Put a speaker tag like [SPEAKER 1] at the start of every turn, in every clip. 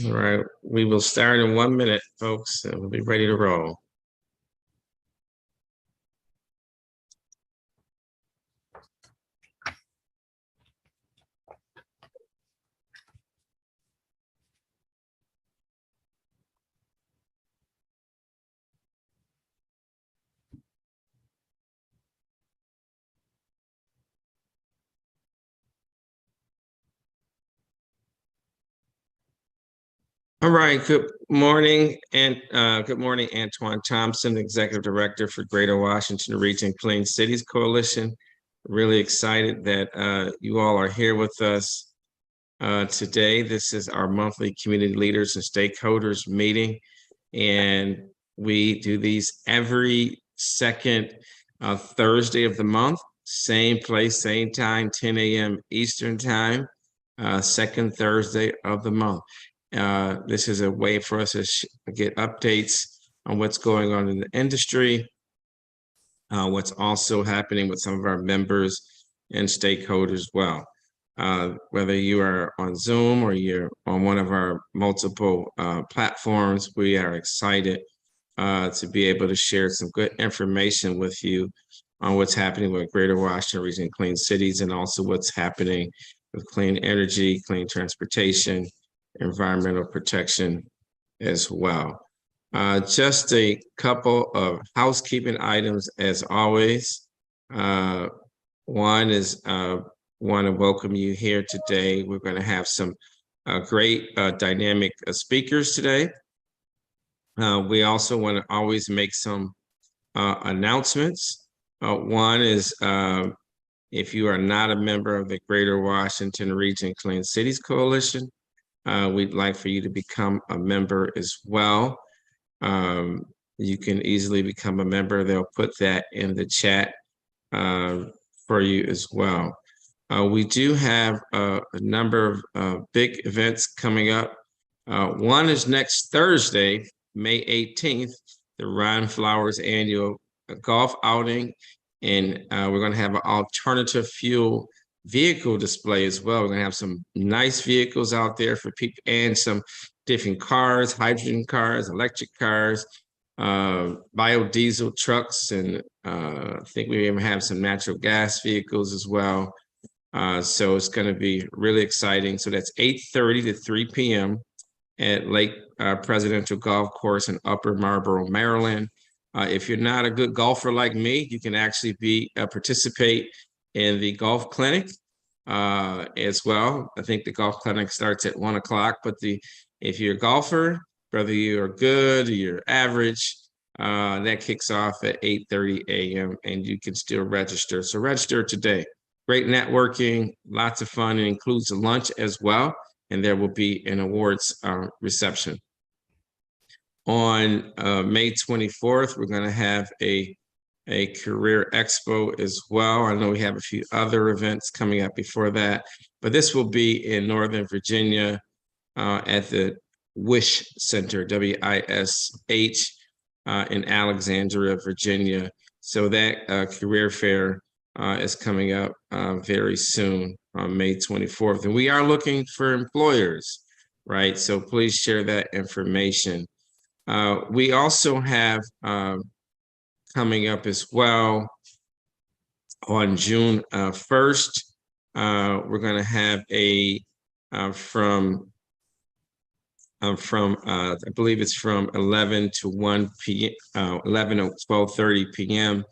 [SPEAKER 1] All right, we will start in 1 minute, folks, and we'll be ready to roll. All right, good morning, and good morning, Antoine Thompson, Executive Director for Greater Washington Region Clean Cities Coalition. Really excited that you all are here with us today. This is our monthly community leaders and stakeholders meeting, and we do these every second Thursday of the month, same place, same time, 10 a.m. Eastern time, second Thursday of the month. This is a way for us to get updates on what's going on in the industry, what's also happening with some of our members and stakeholders as well. Whether you are on Zoom or you're on one of our multiple platforms, we are excited to be able to share some good information with you on what's happening with Greater Washington Region Clean Cities, and also what's happening with clean energy, clean transportation, environmental protection as well. Just a couple of housekeeping items as always. One is want to welcome you here today. We're going to have some great dynamic speakers today. We also want to always make some announcements. One is if you are not a member of the Greater Washington Region Clean Cities Coalition, we'd like for you to become a member as well. You can easily become a member. They'll put that in the chat for you as well. We do have a number of big events coming up. One is next Thursday, May 18th, the Ron Flowers annual golf outing. And we're going to have an alternative fuel vehicle display as well. We're going to have some nice vehicles out there for people, and some different cars, hydrogen cars, electric cars, biodiesel trucks, and I think we even have some natural gas vehicles as well. So it's going to be really exciting. So that's 8:30 to 3 p.m. at Lake Presidential Golf Course in Upper Marlboro, Maryland. If you're not a good golfer like me, you can actually participate in the golf clinic as well. I think the golf clinic starts at 1 o'clock, but if you're a golfer, whether you're good or you're average, that kicks off at 8:30 a.m. and you can still register. So register today. Great networking, lots of fun. It includes a lunch as well, and there will be an awards reception. On May 24th, we're going to have a career expo as well. I know we have a few other events coming up before that, but this will be in Northern Virginia at the WISH Center, W-I-S-H, in Alexandria, Virginia. So that career fair is coming up very soon on May 24th. And we are looking for employers, right? So please share that information. We also have coming up as well on June 1st, we're going to have I believe it's from 11 to 1 p.m., 11 to 12:30 p.m.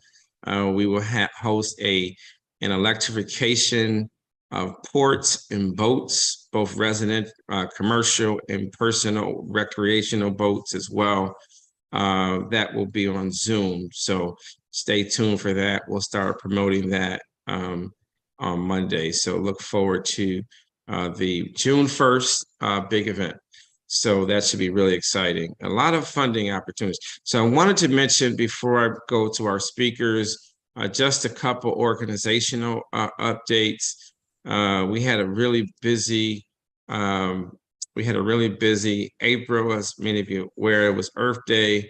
[SPEAKER 1] We will host an electrification of ports and boats, both resident, commercial, and personal recreational boats as well. That will be on Zoom. So stay tuned for that. We'll start promoting that on Monday. So look forward to the June 1st big event. So that should be really exciting. A lot of funding opportunities. So I wanted to mention before I go to our speakers, just a couple organizational updates. We had a really busy April, as many of you are aware. It was Earth Day.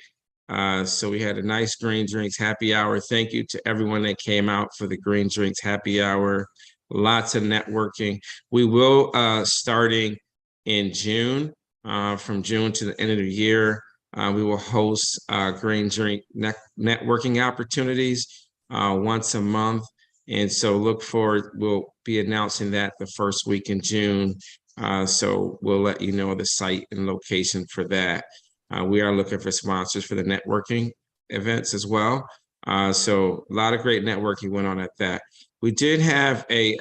[SPEAKER 1] So we had a nice Green Drinks happy hour. Thank you to everyone that came out for the Green Drinks happy hour. Lots of networking. We will, starting in June, from June to the end of the year. We will host green drink networking opportunities once a month. And so look forward, we'll be announcing that the first week in June. So we'll let you know the site and location for that. We are looking for sponsors for the networking events as well. So a lot of great networking went on at that. We did have a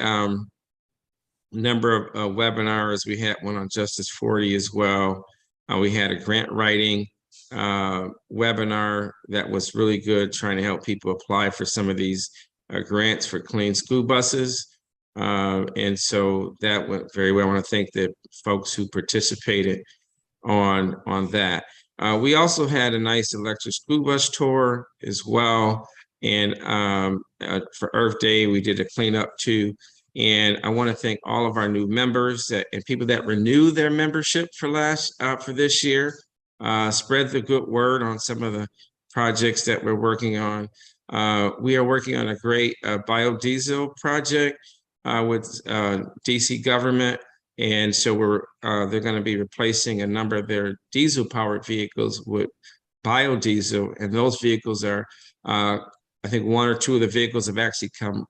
[SPEAKER 1] number of webinars. We had one on Justice 40 as well. We had a grant writing webinar that was really good, trying to help people apply for some of these grants for clean school buses. And so that went very well. I want to thank the folks who participated on that. We also had a nice electric school bus tour as well. And for Earth Day, we did a cleanup too. And I want to thank all of our new members and people that renew their membership for this year. Spread the good word on some of the projects that we're working on. We are working on a great biodiesel project with DC government. And so they're going to be replacing a number of their diesel powered vehicles with biodiesel. And those vehicles are, I think one or two of the vehicles have actually come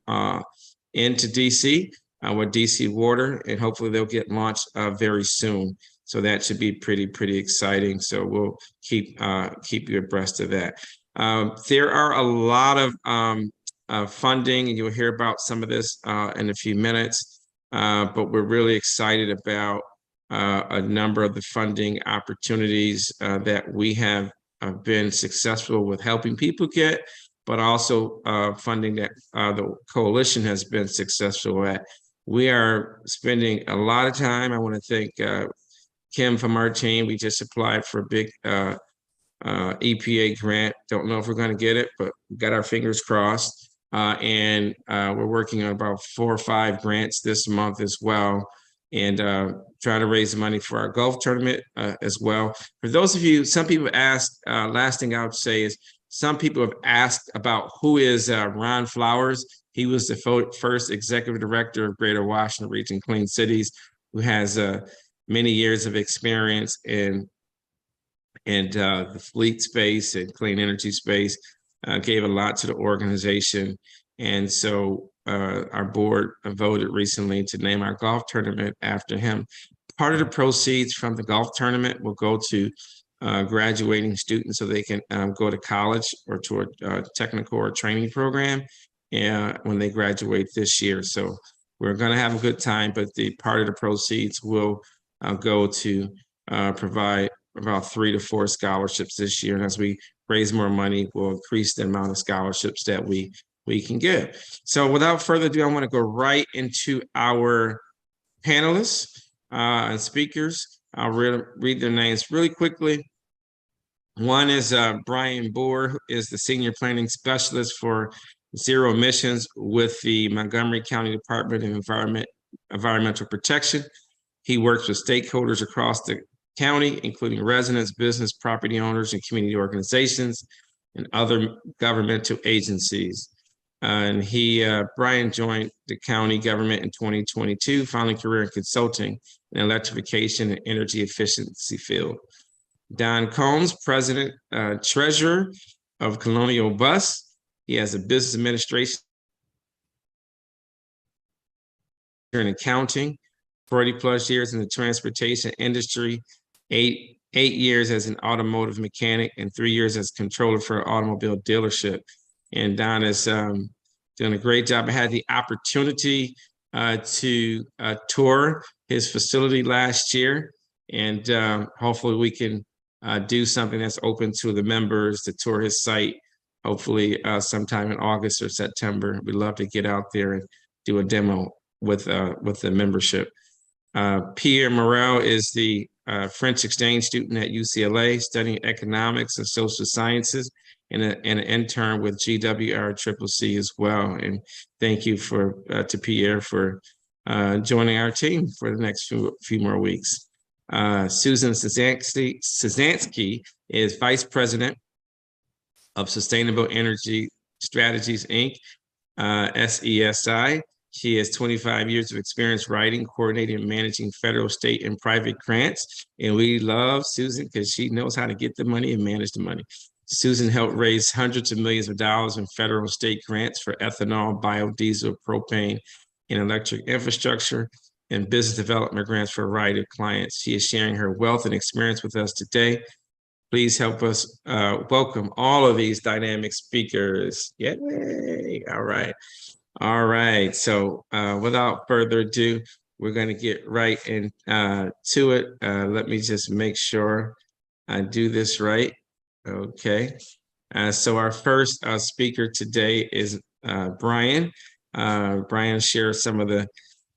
[SPEAKER 1] into DC with DC Water, and hopefully they'll get launched very soon. So that should be pretty exciting. So we'll keep you abreast of that. There are a lot of funding, and you'll hear about some of this in a few minutes. But we're really excited about a number of the funding opportunities that we have been successful with helping people get, but also funding that the coalition has been successful at. We are spending a lot of time. I want to thank Kim from our team. We just applied for a big EPA grant. Don't know if we're going to get it, but we got our fingers crossed. And we're working on about 4 or 5 grants this month as well, and try to raise money for our golf tournament as well. For those of you, some people asked, last thing I would say is, some people have asked about who is Ron Flowers. He was the first executive director of Greater Washington Region Clean Cities, who has many years of experience in the fleet space and clean energy space. Gave a lot to the organization. And so our board voted recently to name our golf tournament after him. Part of the proceeds from the golf tournament will go to graduating students so they can go to college or to a technical or training program when they graduate this year. So we're going to have a good time, but the part of the proceeds will go to provide about 3 to 4 scholarships this year. And as we raise more money, we'll increase the amount of scholarships that we can give. So without further ado, I want to go right into our panelists and speakers. I'll read their names really quickly. One is Brian Boer, who is the Senior Planning Specialist for Zero Emissions with the Montgomery County Department of Environmental Protection. He works with stakeholders across the county, including residents, business, property owners, and community organizations, and other governmental agencies. And Brian joined the county government in 2022, founding a career in consulting in electrification and energy efficiency field. Don Combs, president, treasurer of Colonial Bus. He has a business administration and accounting, 40 plus years in the transportation industry, 8 years as an automotive mechanic, and 3 years as controller for an automobile dealership. And Don is doing a great job. I had the opportunity to tour his facility last year, and hopefully we can do something that's open to the members to tour his site, hopefully sometime in August or September. We'd love to get out there and do a demo with the membership. Pierre Morel is the French exchange student at UCLA, studying economics and social sciences, and an intern with GWRCCC as well. And thank you to Pierre for joining our team for the next few more weeks. Susan Szanski is Vice President of Sustainable Energy Strategies, Inc., SESI. She has 25 years of experience writing, coordinating, and managing federal, state, and private grants. And we love Susan because she knows how to get the money and manage the money. Susan helped raise hundreds of millions of dollars in federal and state grants for ethanol, biodiesel, propane, and electric infrastructure, and business development grants for a variety of clients. She is sharing her wealth and experience with us today. Please help us welcome all of these dynamic speakers. Yay! All right. All right. So without further ado, we're going to get right into it. Let me just make sure I do this right. Okay. So our first speaker today is Brian. Brian shares some of the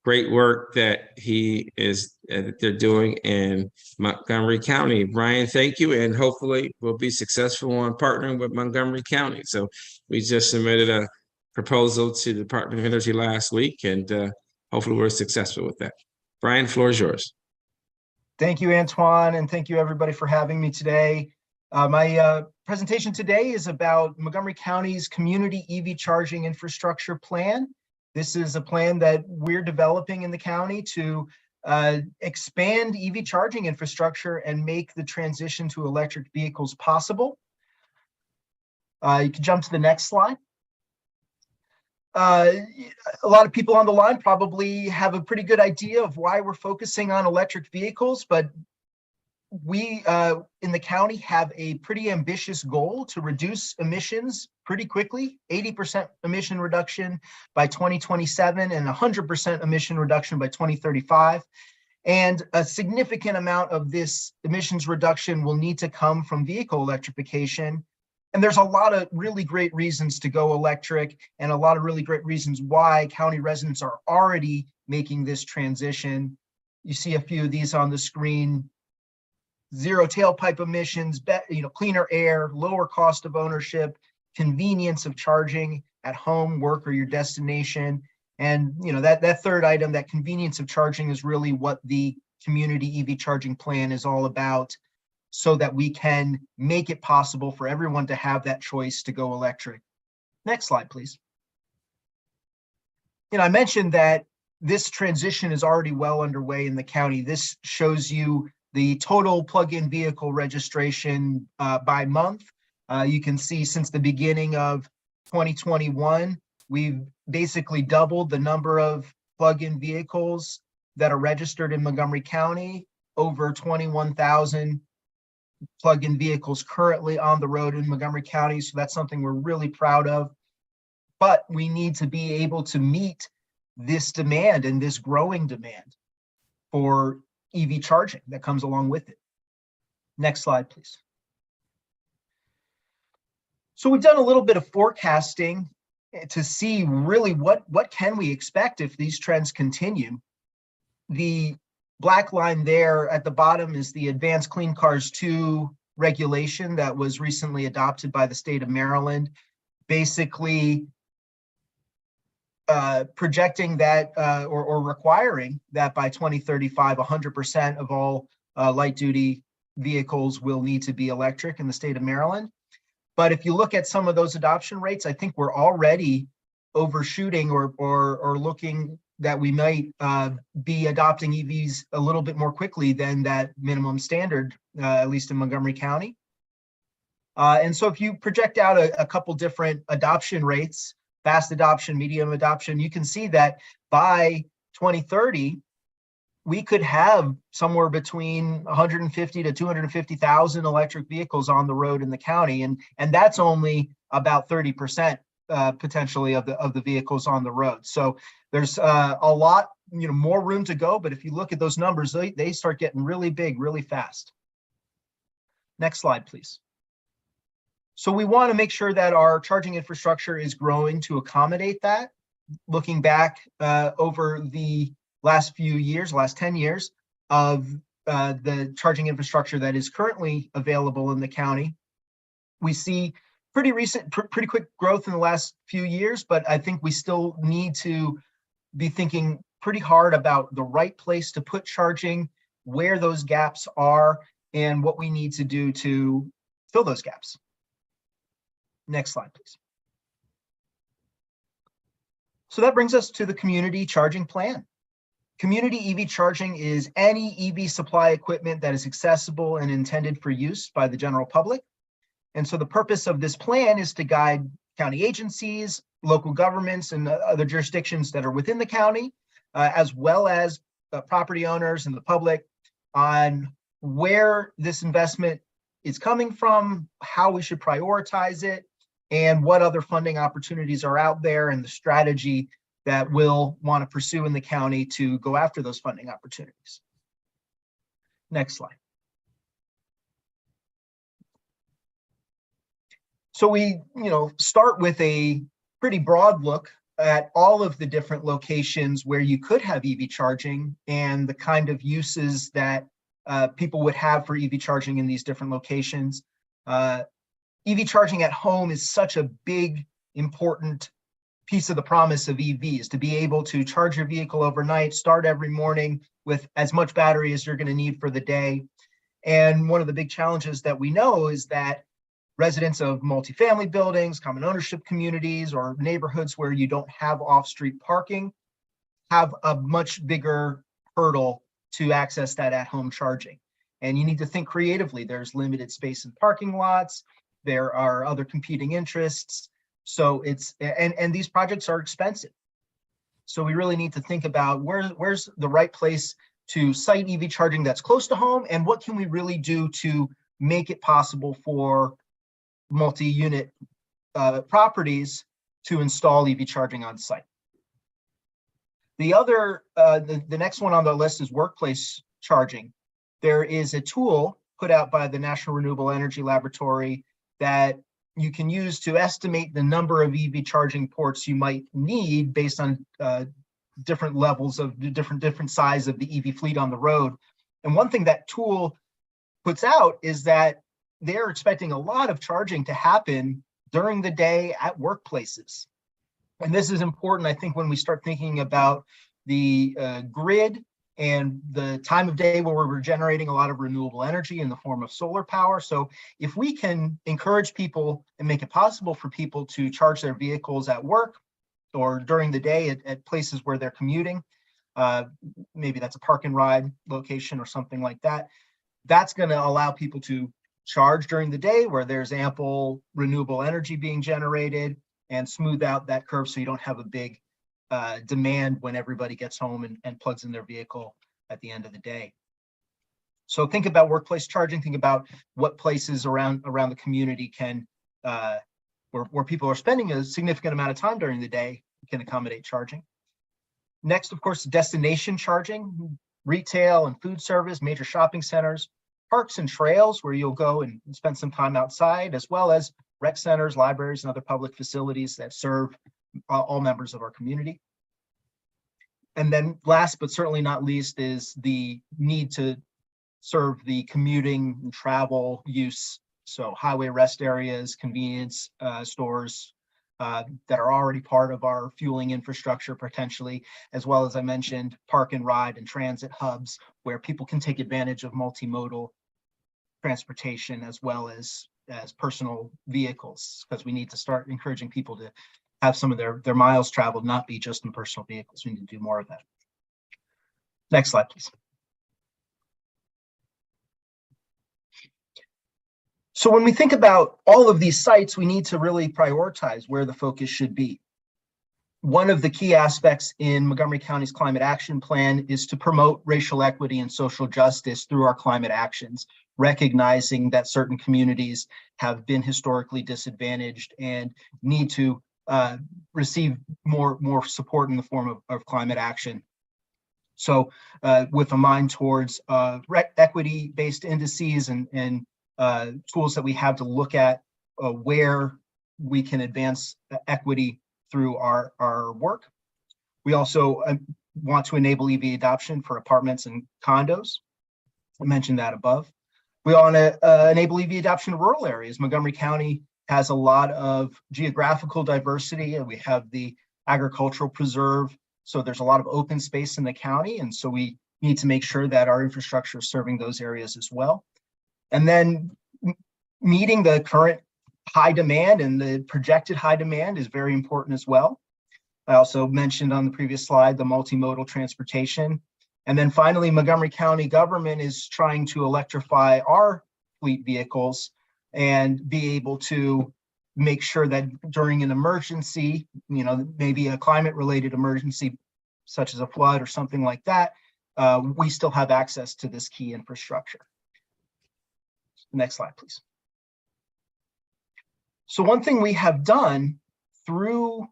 [SPEAKER 1] great work that they're doing in Montgomery County. Brian, thank you, and hopefully we'll be successful on partnering with Montgomery County. So we just submitted a proposal to the Department of Energy last week, and hopefully we're successful with that. Brian, floor is yours.
[SPEAKER 2] Thank you, Antoine, and thank you everybody for having me today. My presentation today is about Montgomery County's community EV charging infrastructure plan. This is a plan that we're developing in the county to expand EV charging infrastructure and make the transition to electric vehicles possible. You can jump to the next slide. A lot of people on the line probably have a pretty good idea of why we're focusing on electric vehicles, but we in the county have a pretty ambitious goal to reduce emissions pretty quickly, 80% emission reduction by 2027 and 100% emission reduction by 2035. And a significant amount of this emissions reduction will need to come from vehicle electrification. And there's a lot of really great reasons to go electric and a lot of really great reasons why county residents are already making this transition. You see a few of these on the screen. Zero tailpipe emissions, cleaner air, lower cost of ownership, convenience of charging at home, work, or your destination. And that third item, that convenience of charging, is really what the community EV charging plan is all about, so that we can make it possible for everyone to have that choice to go electric. Next slide, please. I mentioned that this transition is already well underway in the county. This shows you the total plug-in vehicle registration by month. You can see since the beginning of 2021, we've basically doubled the number of plug-in vehicles that are registered in Montgomery County, over 21,000 plug-in vehicles currently on the road in Montgomery County. So that's something we're really proud of. But we need to be able to meet this demand and this growing demand for EV charging that comes along with it. Next slide, please. So we've done a little bit of forecasting to see really what can we expect if these trends continue. The black line there at the bottom is the Advanced Clean Cars 2 regulation that was recently adopted by the state of Maryland, basically projecting that or requiring that by 2035, 100% of all light duty vehicles will need to be electric in the state of Maryland. But if you look at some of those adoption rates, I think we're already overshooting or looking that we might be adopting EVs a little bit more quickly than that minimum standard, at least in Montgomery County. And so if you project out a couple different adoption rates, fast adoption, medium adoption, you can see that by 2030, we could have somewhere between 150 to 250,000 electric vehicles on the road in the county. And that's only about 30% potentially of the vehicles on the road. So there's a lot, more room to go. But if you look at those numbers, they start getting really big, really fast. Next slide, please. So we want to make sure that our charging infrastructure is growing to accommodate that. Looking back over the last few years, last 10 years of the charging infrastructure that is currently available in the county, we see pretty quick growth in the last few years, but I think we still need to be thinking pretty hard about the right place to put charging, where those gaps are, and what we need to do to fill those gaps. Next slide, please. So that brings us to the community charging plan. Community EV charging is any EV supply equipment that is accessible and intended for use by the general public. And so the purpose of this plan is to guide county agencies, local governments, and other jurisdictions that are within the county, as well as property owners and the public, on where this investment is coming from, how we should prioritize it, and what other funding opportunities are out there, and the strategy that we'll want to pursue in the county to go after those funding opportunities. Next slide. So we, start with a pretty broad look at all of the different locations where you could have EV charging and the kind of uses that people would have for EV charging in these different locations. EV charging at home is such a big, important piece of the promise of EVs, to be able to charge your vehicle overnight, start every morning with as much battery as you're going to need for the day. And one of the big challenges that we know is that residents of multifamily buildings, common ownership communities, or neighborhoods where you don't have off-street parking have a much bigger hurdle to access that at-home charging. And you need to think creatively. There's limited space in parking lots. There are other competing interests. So it's, and these projects are expensive. So we really need to think about where's the right place to site EV charging that's close to home, and what can we really do to make it possible for multi-unit properties to install EV charging on site. The other, the next one on the list is workplace charging. There is a tool put out by the National Renewable Energy Laboratory that you can use to estimate the number of EV charging ports you might need based on different levels of the different size of the EV fleet on the road. And one thing that tool puts out is that they're expecting a lot of charging to happen during the day at workplaces. And this is important, I think, when we start thinking about the grid and the time of day where we're generating a lot of renewable energy in the form of solar power. So if we can encourage people and make it possible for people to charge their vehicles at work or during the day at places where they're commuting, maybe that's a park and ride location or something like that, that's going to allow people to charge during the day where there's ample renewable energy being generated, and smooth out that curve so you don't have a big demand when everybody gets home and plugs in their vehicle at the end of the day. So think about workplace charging, think about what places around the community can, where people are spending a significant amount of time during the day, can accommodate charging. Next, of course, destination charging, retail and food service, major shopping centers, parks and trails where you'll go and spend some time outside, as well as rec centers, libraries, and other public facilities that serve all members of our community. And then last but certainly not least is the need to serve the commuting and travel use. So highway rest areas, convenience stores that are already part of our fueling infrastructure potentially, as well as I mentioned, park and ride and transit hubs where people can take advantage of multimodal transportation as well as personal vehicles, because we need to start encouraging people to have some of their miles traveled not be just in personal vehicles. We need to do more of that. Next slide, please. So when we think about all of these sites, we need to really prioritize where the focus should be. One of the key aspects in Montgomery County's climate action plan is to promote racial equity and social justice through our climate actions, recognizing that certain communities have been historically disadvantaged and need to receive more support in the form of climate action. So with a mind towards equity-based indices and tools that we have to look at where we can advance equity through our work. We also want to enable EV adoption for apartments and condos. I mentioned that above. We want to enable EV adoption in rural areas. Montgomery County has a lot of geographical diversity, and we have the agricultural preserve. So there's a lot of open space in the county. And so we need to make sure that our infrastructure is serving those areas as well. And then meeting the current high demand and the projected high demand is very important as well. I also mentioned on the previous slide, the multimodal transportation. And then finally, Montgomery County government is trying to electrify our fleet vehicles and be able to make sure that during an emergency, maybe a climate-related emergency, such as a flood or something like that, we still have access to this key infrastructure. Next slide, please. So one thing we have done through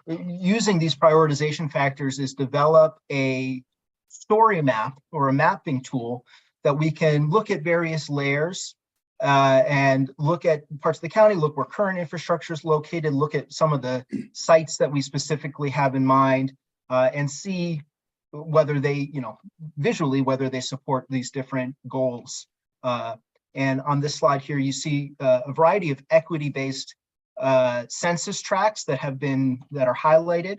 [SPEAKER 2] using these prioritization factors is develop a story map or a mapping tool that we can look at various layers and look at parts of the county, look where current infrastructure is located, look at some of the sites that we specifically have in mind, and see whether they, visually, whether they support these different goals. And on this slide here, you see a variety of equity-based census tracts that are highlighted.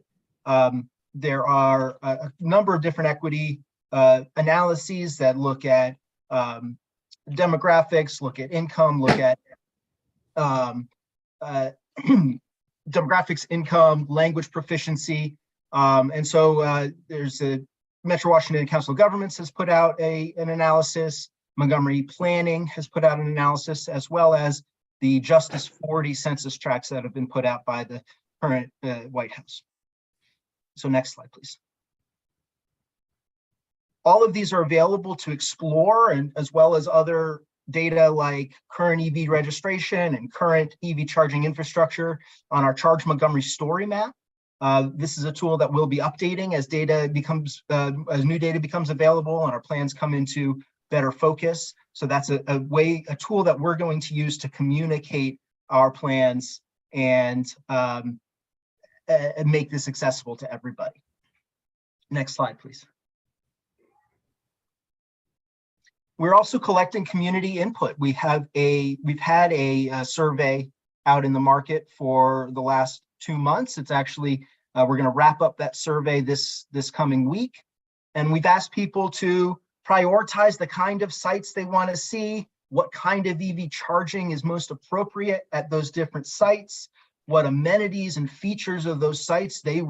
[SPEAKER 2] There are a number of different equity analyses that look at demographics, look at income, look at demographics, income, language proficiency. And so there's a Metro Washington Council of Governments has put out an analysis. Montgomery Planning has put out an analysis, as well as the Justice 40 census tracts that have been put out by the current White House. So next slide, please. All of these are available to explore, and as well as other data like current EV registration and current EV charging infrastructure on our Charge Montgomery story map. This is a tool that we'll be updating as new data becomes available and our plans come into better focus. So that's a tool that we're going to use to communicate our plans and make this accessible to everybody. Next slide, please. We're also collecting community input. We've had a survey out in the market for the last 2 months. It's actually, we're going to wrap up that survey this coming week. And we've asked people to prioritize the kind of sites they want to see, what kind of EV charging is most appropriate at those different sites, what amenities and features of those sites they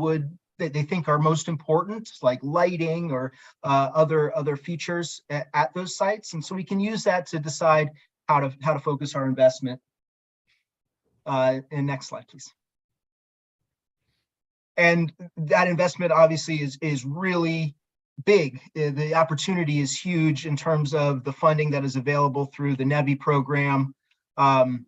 [SPEAKER 2] think are most important, like lighting or other features at those sites. And so we can use that to decide how to focus our investment. And next slide, please. And that investment obviously is really big. The opportunity is huge in terms of the funding that is available through the NEVI program, and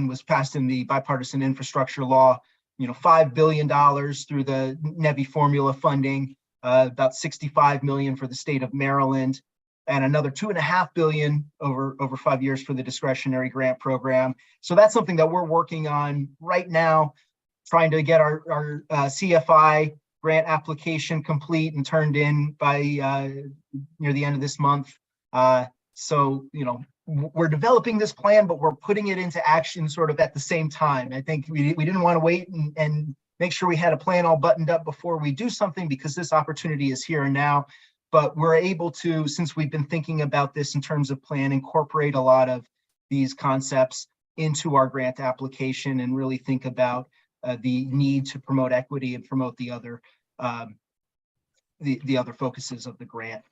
[SPEAKER 2] was passed in the bipartisan infrastructure law. $5 billion through the NEVI formula funding, about $65 million for the state of Maryland, and another $2.5 billion over 5 years for the discretionary grant program. So that's something that we're working on right now, trying to get our CFI grant application complete and turned in by near the end of this month. So, we're developing this plan, but we're putting it into action sort of at the same time. I think we didn't want to wait and make sure we had a plan all buttoned up before we do something, because this opportunity is here and now. But we're able to, since we've been thinking about this in terms of plan, incorporate a lot of these concepts into our grant application and really think about the need to promote equity and promote the other focuses of the grant.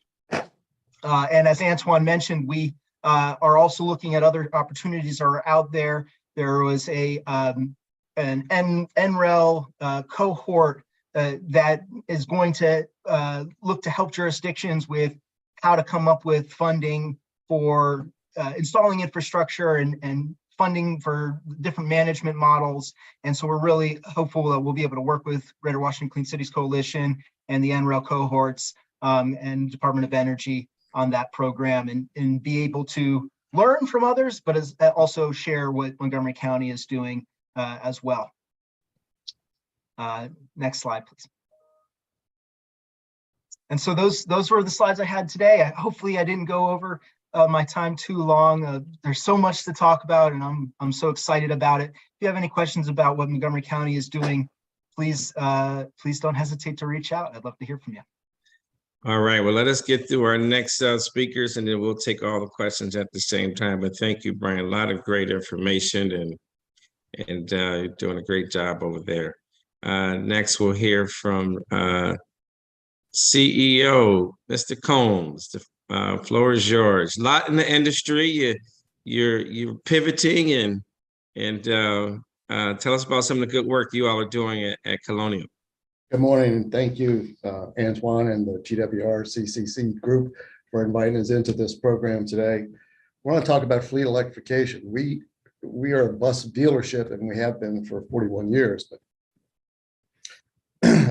[SPEAKER 2] And as Antoine mentioned, we are also looking at other opportunities that are out there. There was an NREL cohort that is going to look to help jurisdictions with how to come up with funding for installing infrastructure and funding for different management models. And so we're really hopeful that we'll be able to work with Greater Washington Clean Cities Coalition and the NREL cohorts and Department of Energy on that program and be able to learn from others, but also share what Montgomery County is doing as well. Next slide, please. And so those were the slides I had today. Hopefully I didn't go over my time too long. There's so much to talk about, and I'm so excited about it. If you have any questions about what Montgomery County is doing, please don't hesitate to reach out. I'd love to hear from you.
[SPEAKER 1] All right, well, let us get through our next speakers, and then we'll take all the questions at the same time. But thank you, Brian. A lot of great information, and you're doing a great job over there. Next, we'll hear from CEO, Mr. Combs. The floor is yours. A lot in the industry. You're pivoting and tell us about some of the good work you all are doing at Colonial.
[SPEAKER 3] Good morning, and thank you, Antoine and the GWRCCC group for inviting us into this program today. We want to talk about fleet electrification. We are a bus dealership, and we have been for 41 years. But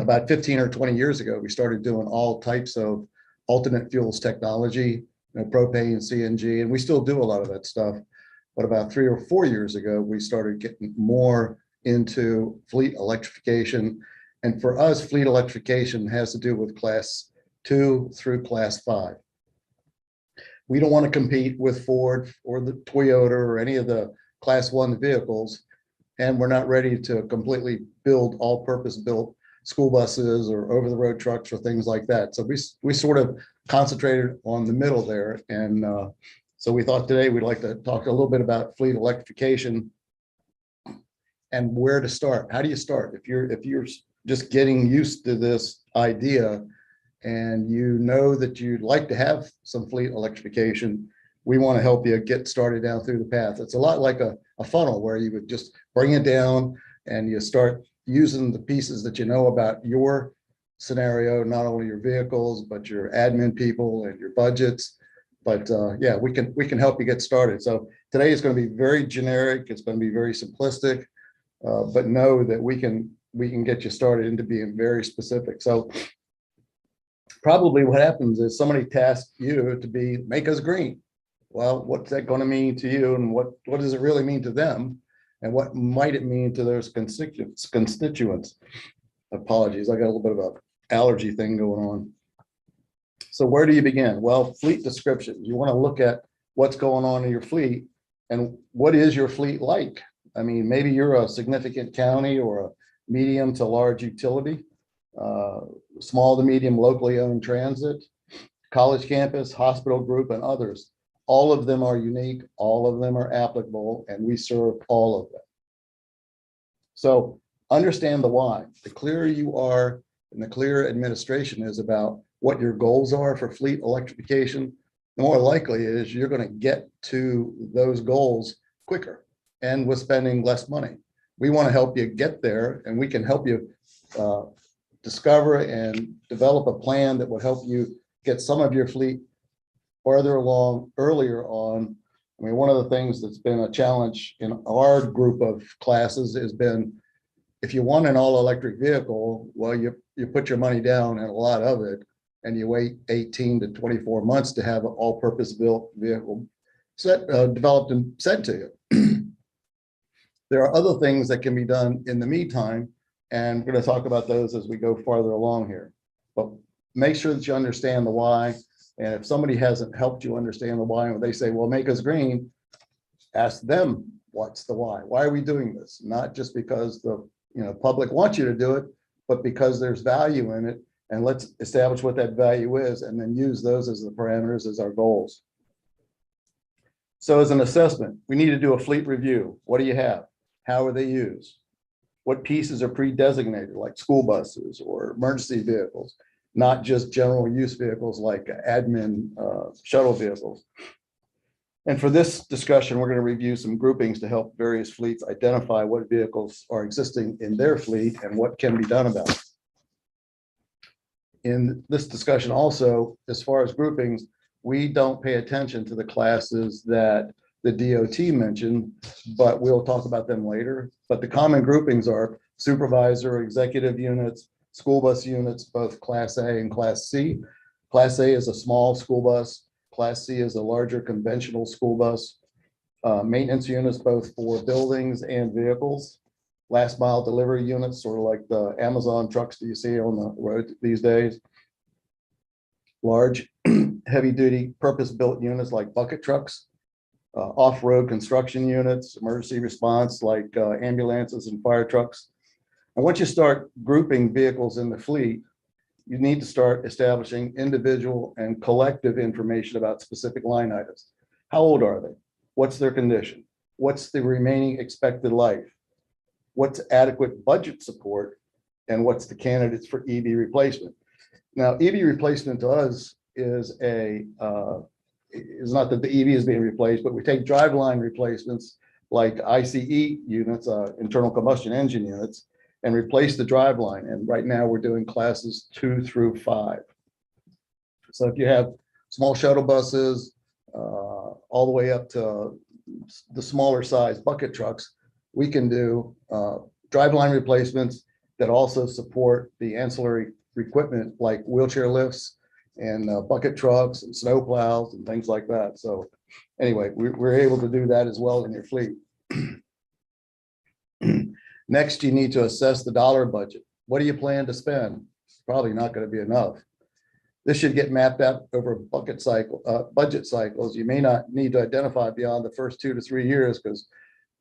[SPEAKER 3] about 15 or 20 years ago, we started doing all types of alternate fuels technology, propane, CNG, and we still do a lot of that stuff. But about 3 or 4 years ago, we started getting more into fleet electrification. And for us, fleet electrification has to do with class 2 through class 5. We don't want to compete with Ford or the Toyota or any of the class 1 vehicles. And we're not ready to completely build all-purpose built school buses or over-the-road trucks or things like that. So we sort of concentrated on the middle there. And so we thought today we'd like to talk a little bit about fleet electrification and where to start. How do you start? If you're just getting used to this idea and you know that you'd like to have some fleet electrification, we want to help you get started down through the path. It's a lot like a funnel where you would just bring it down and you start using the pieces that you know about your scenario, not only your vehicles, but your admin people and your budgets. But yeah, we can help you get started. So today is going to be very generic. It's going to be very simplistic, but know that we can get you started into being very specific. So probably what happens is somebody tasks you to make us green. Well, what's that going to mean to you, and what does it really mean to them, and what might it mean to those constituents? Apologies, I got a little bit of an allergy thing going on. So where do you begin? Well, fleet description. You want to look at what's going on in your fleet and what is your fleet like? I mean, maybe you're a significant county or a medium to large utility, small to medium locally owned transit, college campus, hospital group, and others. All of them are unique, all of them are applicable, and we serve all of them. So understand the why. The clearer you are and the clearer administration is about what your goals are for fleet electrification, the more likely it is you're going to get to those goals quicker and with spending less money. We want to help you get there, and we can help you discover and develop a plan that will help you get some of your fleet farther along earlier on. I mean, one of the things that's been a challenge in our group of classes has been, if you want an all-electric vehicle, well, you put your money down and a lot of it, and you wait 18 to 24 months to have an all-purpose built vehicle developed and sent to you. There are other things that can be done in the meantime, and we're going to talk about those as we go farther along here. But make sure that you understand the why. And if somebody hasn't helped you understand the why, when they say, well, make us green, ask them, what's the why? Why are we doing this? Not just because the public wants you to do it, but because there's value in it. And let's establish what that value is and then use those as the parameters as our goals. So as an assessment, we need to do a fleet review. What do you have? How are they used? What pieces are pre-designated, like school buses or emergency vehicles, not just general use vehicles like admin shuttle vehicles. And for this discussion, we're going to review some groupings to help various fleets identify what vehicles are existing in their fleet and what can be done about it. In this discussion also, as far as groupings, we don't pay attention to the classes that the DOT mentioned, but we'll talk about them later. But the common groupings are supervisor, executive units, school bus units, both Class A and Class C. Class A is a small school bus. Class C is a larger conventional school bus. Maintenance units, both for buildings and vehicles. Last mile delivery units, sort of like the Amazon trucks that you see on the road these days. Large, heavy duty, purpose-built units like bucket trucks. Off-road construction units, emergency response like ambulances and fire trucks. And once you start grouping vehicles in the fleet, you need to start establishing individual and collective information about specific line items. How old are they? What's their condition? What's the remaining expected life? What's adequate budget support? and what's the candidates for EV replacement. Now, EV replacement to us is not that the EV is being replaced, but we take driveline replacements like ICE units, internal combustion engine units, and replace the driveline. And right now we're doing classes 2 through 5. So if you have small shuttle buses, all the way up to the smaller size bucket trucks, we can do driveline replacements that also support the ancillary equipment like wheelchair lifts and bucket trucks and snow plows and things like that. So anyway, we're able to do that as well in your fleet. Next, you need to assess the dollar budget. What do you plan to spend? It's probably not going to be enough. This should get mapped out over budget cycles. You may not need to identify beyond the first 2 to 3 years because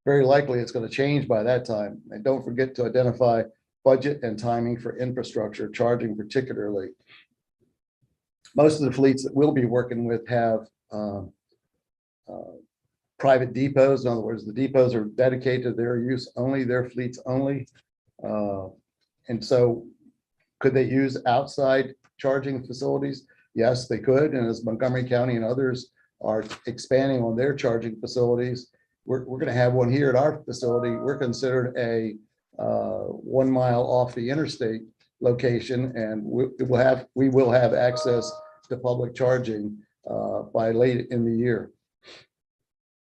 [SPEAKER 3] very likely it's going to change by that time. And don't forget to identify budget and timing for infrastructure, charging particularly. Most of the fleets that we'll be working with have private depots. In other words, the depots are dedicated to their use only, their fleets only. And so could they use outside charging facilities? Yes, they could. And as Montgomery County and others are expanding on their charging facilities, we're going to have one here at our facility. We're considered a 1 mile off the interstate location, and we will have access to public charging by late in the year.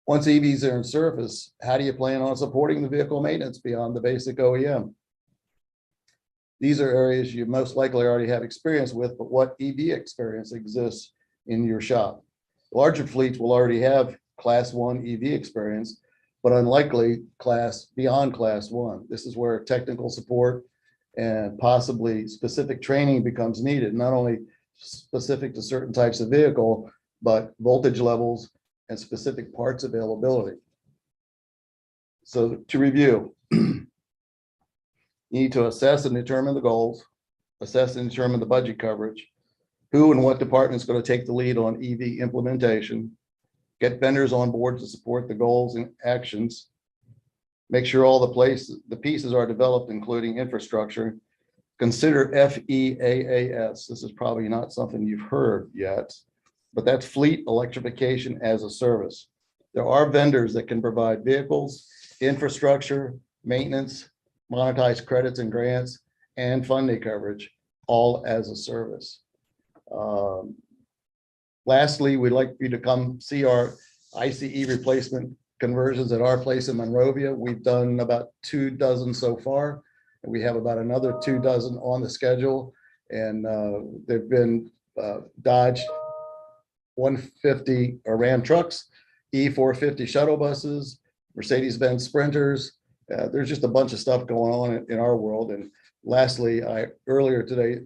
[SPEAKER 3] Once EVs are in service, how do you plan on supporting the vehicle maintenance beyond the basic OEM? These are areas you most likely already have experience with, but what EV experience exists in your shop? Larger fleets will already have Class 1 EV experience, but unlikely beyond Class 1. This is where technical support and possibly specific training becomes needed, not only specific to certain types of vehicle, but voltage levels and specific parts availability. So to review, you need to assess and determine the goals, assess and determine the budget coverage, who and what department is going to take the lead on EV implementation, get vendors on board to support the goals and actions, make sure all the pieces are developed, including infrastructure. Consider FEAAS. This is probably not something you've heard yet, but that's Fleet Electrification as a Service. There are vendors that can provide vehicles, infrastructure, maintenance, monetize credits and grants, and funding coverage, all as a service. Lastly, we'd like you to come see our ICE replacement conversions at our place in Monrovia. We've done about 2 dozen so far, and we have about another 2 dozen on the schedule. And they've been Dodge 150 or Ram trucks, E450 shuttle buses, Mercedes-Benz Sprinters. There's just a bunch of stuff going on in our world. And lastly, I earlier today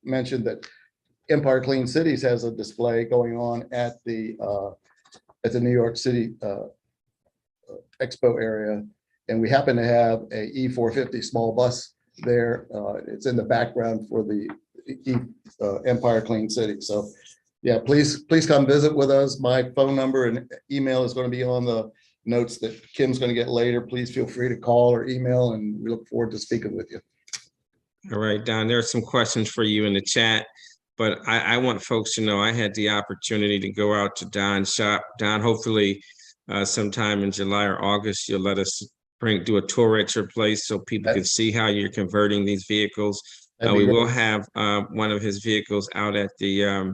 [SPEAKER 3] mentioned that Empire Clean Cities has a display going on at the New York City Expo area, and we happen to have a E450 small bus there. It's in the background for the Empire Clean City. So yeah, please come visit with us. My phone number and email is going to be on the notes that Kim's going to get later. Please feel free to call or email, and we look forward to speaking with you.
[SPEAKER 1] All right, Don, there are some questions for you in the chat, but I want folks to know I had the opportunity to go out to Don's shop. Don, hopefully sometime in July or August, you'll let us do a tour at your place so people can see how you're converting these vehicles. We will have one of his vehicles out at the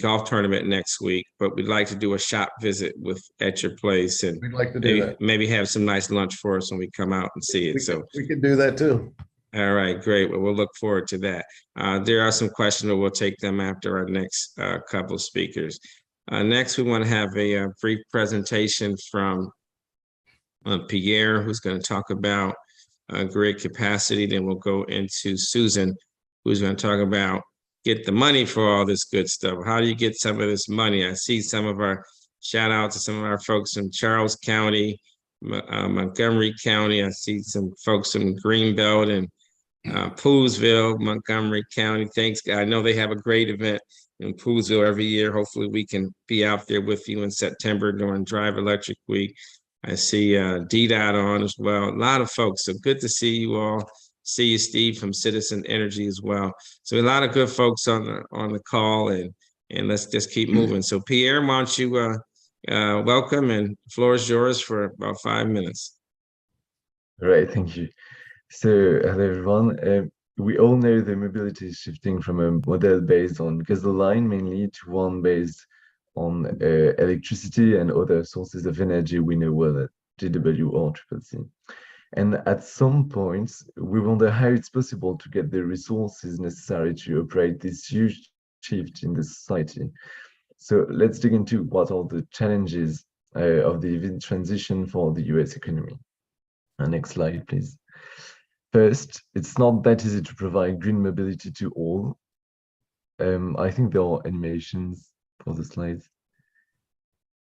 [SPEAKER 1] golf tournament next week, but we'd like to do a shop visit at your place, and
[SPEAKER 3] we'd like to do that.
[SPEAKER 1] Maybe have some nice lunch for us when we come out and see it. So
[SPEAKER 3] we can do that too.
[SPEAKER 1] All right, great. Well, we'll look forward to that. There are some questions, but we'll take them after our next couple of speakers. Next, we want to have a brief presentation from Pierre, who's going to talk about grid capacity. Then we'll go into Susan, who's going to talk about get the money for all this good stuff. How do you get some of this money? I see some of our shout out to some of our folks in Charles County, Montgomery County. I see some folks in Greenbelt and Poolesville, Montgomery County. Thanks. I know they have a great event in Poolesville every year. Hopefully we can be out there with you in September during Drive Electric Week. I see DDOT on as well. A lot of folks. So good to see you all. see you, Steve, from Citizen Energy as well. So a lot of good folks on the call, and let's just keep moving. So Pierre, why don't you welcome, and the floor is yours for about 5 minutes.
[SPEAKER 4] Right, thank you. So, hello everyone. We all know the mobility is shifting from a model based on gasoline mainly to one based on electricity and other sources of energy we know well at GWRCCC. And at some points, we wonder how it's possible to get the resources necessary to operate this huge shift in the society. So let's dig into what are the challenges of the EV transition for the US economy. Next slide, please. First, it's not that easy to provide green mobility to all. I think there are animations for the slides.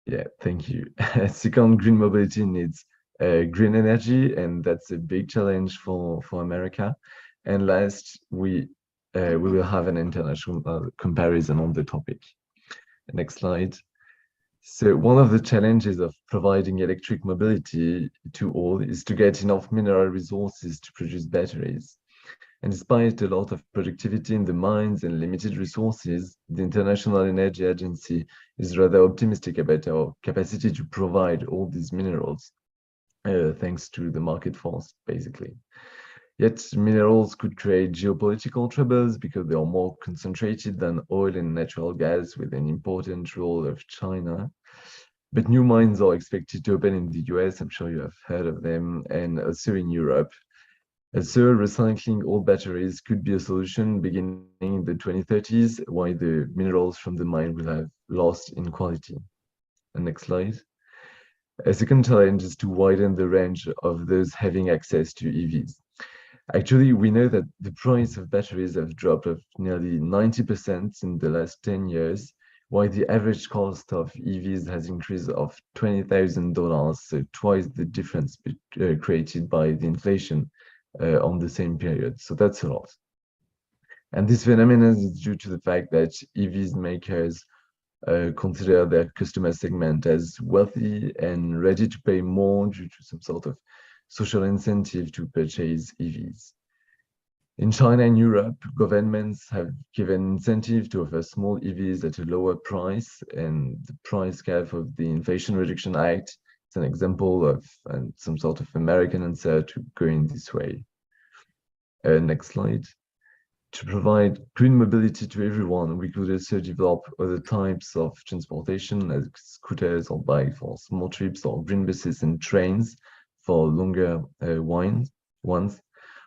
[SPEAKER 4] Yeah, thank you. Second, green mobility needs green energy, and that's a big challenge for America. And last, we will have an international comparison on the topic. Next slide. So one of the challenges of providing electric mobility to all is to get enough mineral resources to produce batteries. And despite a lot of productivity in the mines and limited resources, the International Energy Agency is rather optimistic about our capacity to provide all these minerals, thanks to the market force, basically. Yet minerals could create geopolitical troubles because they are more concentrated than oil and natural gas, with an important role of China. But new mines are expected to open in the US, I'm sure you have heard of them, and also in Europe. So recycling old batteries could be a solution beginning in the 2030s, while the minerals from the mine will have lost in quality. And next slide. A second challenge is to widen the range of those having access to EVs. Actually, we know that the price of batteries have dropped of nearly 90% in the last 10 years, while the average cost of EVs has increased of $20,000, so twice the difference created by the inflation on the same period. So that's a lot. And this phenomenon is due to the fact that EVs makers consider their customer segment as wealthy and ready to pay more due to some sort of social incentive to purchase EVs. In China and Europe, governments have given incentive to offer small EVs at a lower price, and the price cap of the Inflation Reduction Act is an example of some sort of American answer to going this way. Next slide. To provide green mobility to everyone, we could also develop other types of transportation, like scooters or bikes for small trips, or green buses and trains for longer ones.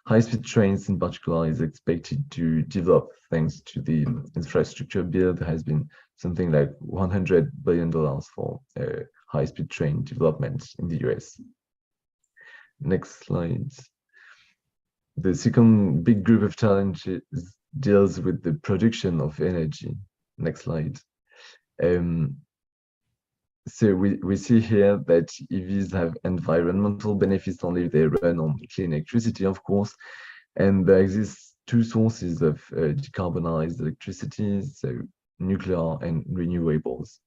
[SPEAKER 4] High-speed trains in particular is expected to develop thanks to the infrastructure bill. There has been something like $100 billion for high-speed train development in the US. Next slide. The second big group of challenges deals with the production of energy. Next slide. So we see here that EVs have environmental benefits only if they run on clean electricity, of course, and there exists two sources of decarbonized electricity, so nuclear and renewables.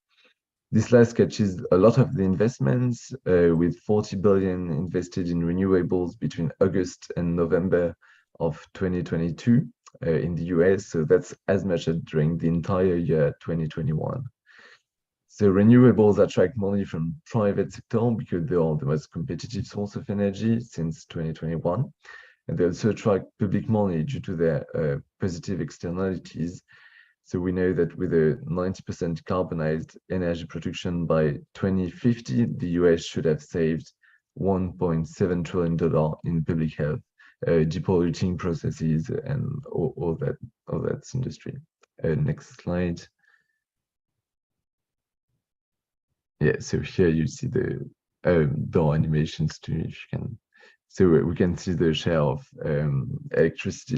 [SPEAKER 4] This last catches a lot of the investments, with 40 billion invested in renewables between August and November of 2022 in the US, so that's as much as during the entire year 2021. So renewables attract money from private sector because they are the most competitive source of energy since 2021. And they also attract public money due to their positive externalities. So we know that with a 90% decarbonized energy production by 2050, the US should have saved $1.7 trillion in public health, depolluting processes, and all that industry. Next slide. Yeah, so here you see the animations too, if you can. So we can see the share of electricity,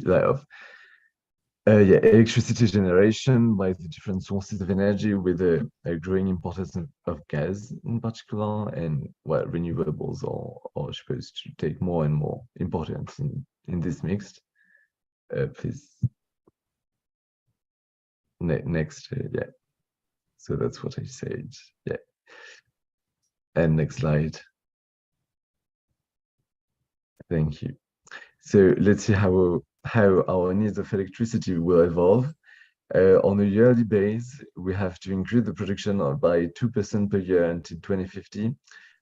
[SPEAKER 4] electricity generation by the different sources of energy, with a growing importance of gas in particular, and renewables are supposed to take more and more importance in this mix. Please. Next, yeah. So that's what I said, yeah. And next slide. Thank you. So let's see how our needs of electricity will evolve. On a yearly base, we have to increase the production by 2% per year until 2050,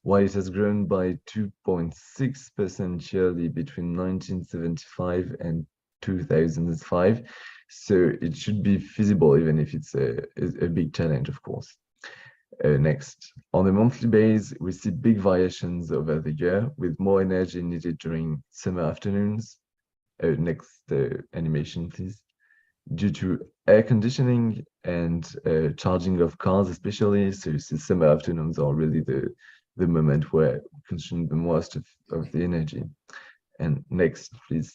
[SPEAKER 4] while it has grown by 2.6% yearly between 1975 and 2005. So it should be feasible, even if it's a big challenge, of course. Next, on a monthly base, we see big variations over the year, with more energy needed during summer afternoons. Next animation, please. Due to air conditioning and charging of cars, especially, so summer afternoons are really the moment where we consume the most of the energy. And next, please.